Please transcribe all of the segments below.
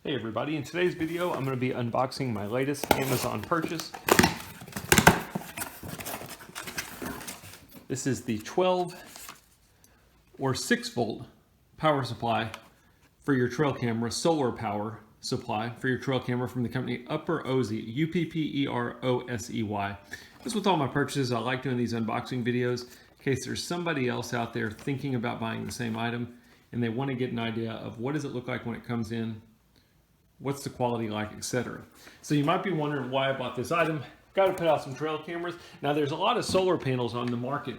Hey everybody, in today's video I'm going to be unboxing my latest Amazon purchase. This is the 12 or 6 volt power supply for your trail camera, solar power supply for your trail camera from the company Upperosey, Upperosey. As with all my purchases, I like doing these unboxing videos in case there's somebody else out there thinking about buying the same item and they want to get an idea of what does it look like when it comes in, what's the quality like, etc. So you might be wondering why I bought this item. Got to put out some trail cameras. Now there's a lot of solar panels on the market.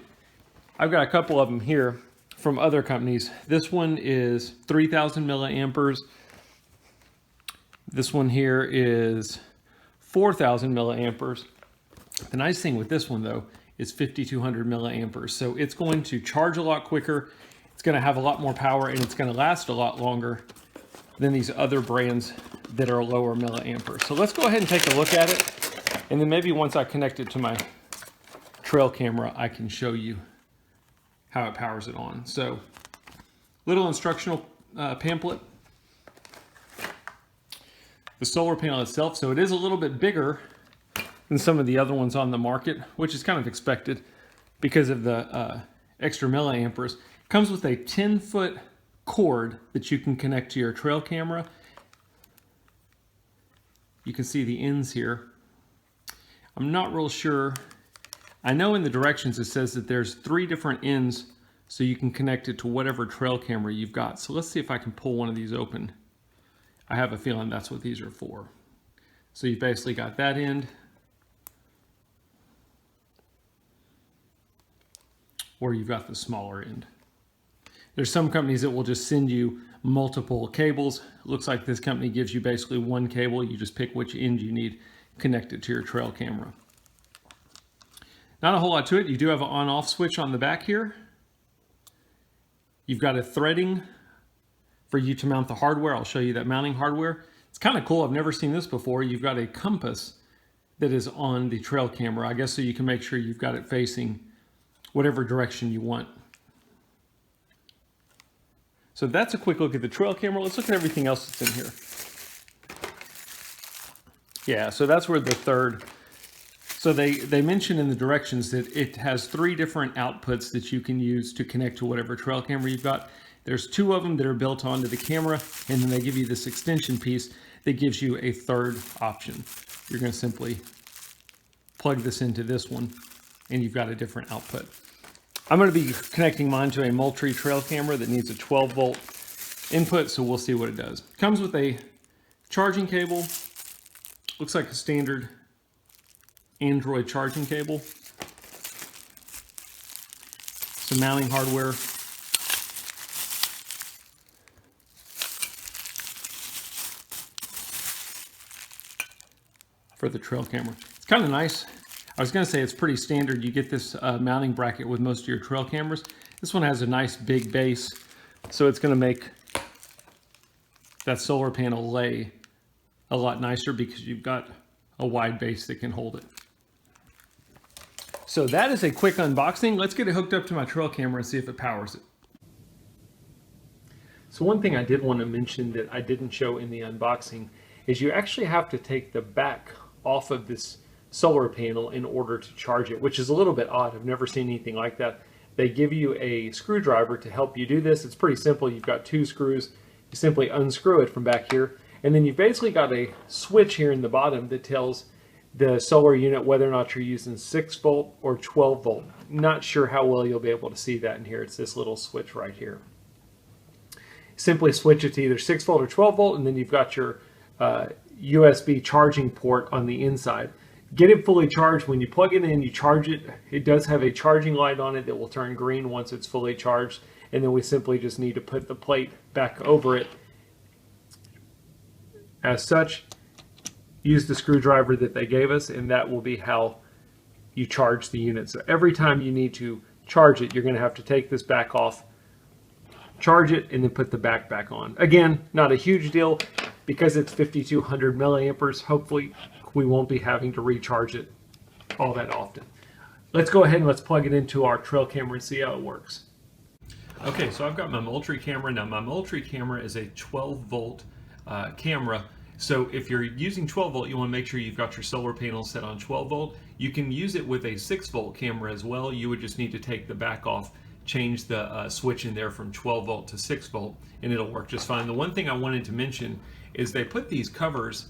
I've got a couple of them here from other companies. This one is 3,000 milliamperes. This one here is 4,000 milliamperes. The nice thing with this one though is 5,200 milliamperes. So it's going to charge a lot quicker. It's going to have a lot more power and it's going to last a lot longer than these other brands that are lower milliampere. So let's go ahead and take a look at it. And then maybe once I connect it to my trail camera, I can show you how it powers it on. So little instructional pamphlet. The solar panel itself, so it is a little bit bigger than some of the other ones on the market, which is kind of expected because of the extra milliamperes. It comes with a 10-foot cord that you can connect to your trail camera. You can see the ends here. I'm not real sure. I know in the directions it says that there's 3 different ends so you can connect it to whatever trail camera you've got. So let's see if I can pull one of these open. I have a feeling that's what these are for. So you've basically got that end, or you've got the smaller end. There's some companies that will just send you multiple cables. It looks like this company gives you basically one cable. You just pick which end you need connected to your trail camera. Not a whole lot to it. You do have an on-off switch on the back here. You've got a threading for you to mount the hardware. I'll show you that mounting hardware. It's kind of cool. I've never seen this before. You've got a compass that is on the trail camera, I guess, so you can make sure you've got it facing whatever direction you want. So that's a quick look at the trail camera. Let's look at everything else that's in here. Yeah, so that's where the third. So they mention in the directions that it has 3 different outputs that you can use to connect to whatever trail camera you've got. There's 2 of them that are built onto the camera, and then they give you this extension piece that gives you a third option. You're going to simply plug this into this one, and you've got a different output. I'm going to be connecting mine to a Moultrie trail camera that needs a 12 volt input, so we'll see what it does. Comes with a charging cable. Looks like a standard Android charging cable. Some mounting hardware. For the trail camera. It's kind of nice. I was going to say it's pretty standard. You get this mounting bracket with most of your trail cameras. This one has a nice big base, so it's going to make that solar panel lay a lot nicer because you've got a wide base that can hold it. So that is a quick unboxing. Let's get it hooked up to my trail camera and see if it powers it. So one thing I did want to mention that I didn't show in the unboxing is you actually have to take the back off of this solar panel in order to charge it, which is a little bit odd. I've never seen anything like that. They give you a screwdriver to help you do this. It's pretty simple. You've got 2 screws. You simply unscrew it from back here, and then you've basically got a switch here in the bottom that tells the solar unit whether or not you're using 6 volt or 12 volt. Not sure how well you'll be able to see that in here. It's this little switch right here. Simply switch it to either 6 volt or 12 volt, and then you've got your USB charging port on the inside. Get it fully charged. When you plug it in, you charge it. It does have a charging light on it that will turn green once it's fully charged. And then we simply just need to put the plate back over it. As such, use the screwdriver that they gave us, and that will be how you charge the unit. So every time you need to charge it, you're going to have to take this back off, charge it, and then put the back on. Again, not a huge deal because it's 5,200 milliamperes. Hopefully, we won't be having to recharge it all that often. Let's go ahead and let's plug it into our trail camera and see how it works. Okay, so I've got my Moultrie camera. Now my Moultrie camera is a 12 volt camera. So if you're using 12 volt, you want to make sure you've got your solar panel set on 12 volt. You can use it with a 6 volt camera as well. You would just need to take the back off, change the switch in there from 12 volt to 6 volt, and it'll work just fine. The one thing I wanted to mention is they put these covers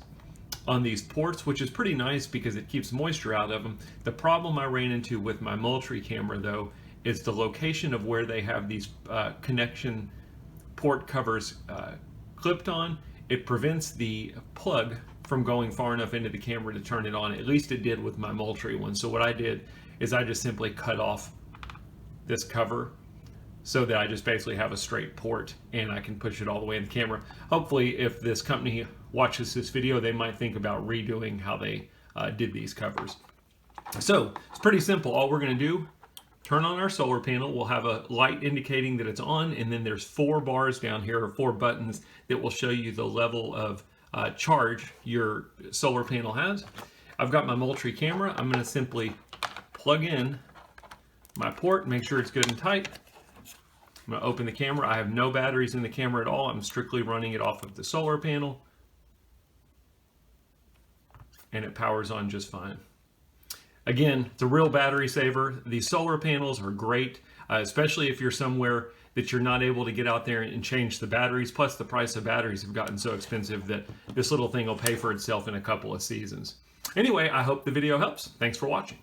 on these ports, which is pretty nice because it keeps moisture out of them. The problem I ran into with my Moultrie camera, though, is the location of where they have these connection port covers clipped on. It prevents the plug from going far enough into the camera to turn it on. At least it did with my Moultrie one. So what I did is I just simply cut off this cover so that I just basically have a straight port and I can push it all the way in the camera. Hopefully, if this company watches this video, they might think about redoing how they did these covers. So it's pretty simple. All we're going to do, turn on our solar panel. We'll have a light indicating that it's on, and then there's 4 bars down here, or 4 buttons that will show you the level of charge your solar panel has. I've got my Moultrie camera. I'm going to simply plug in my port, make sure it's good and tight. I'm going to open the camera. I have no batteries in the camera at all. I'm strictly running it off of the solar panel, and it powers on just fine. Again, it's a real battery saver. These solar panels are great, especially if you're somewhere that you're not able to get out there and change the batteries. Plus, the price of batteries have gotten so expensive that this little thing will pay for itself in a couple of seasons. Anyway, I hope the video helps. Thanks for watching.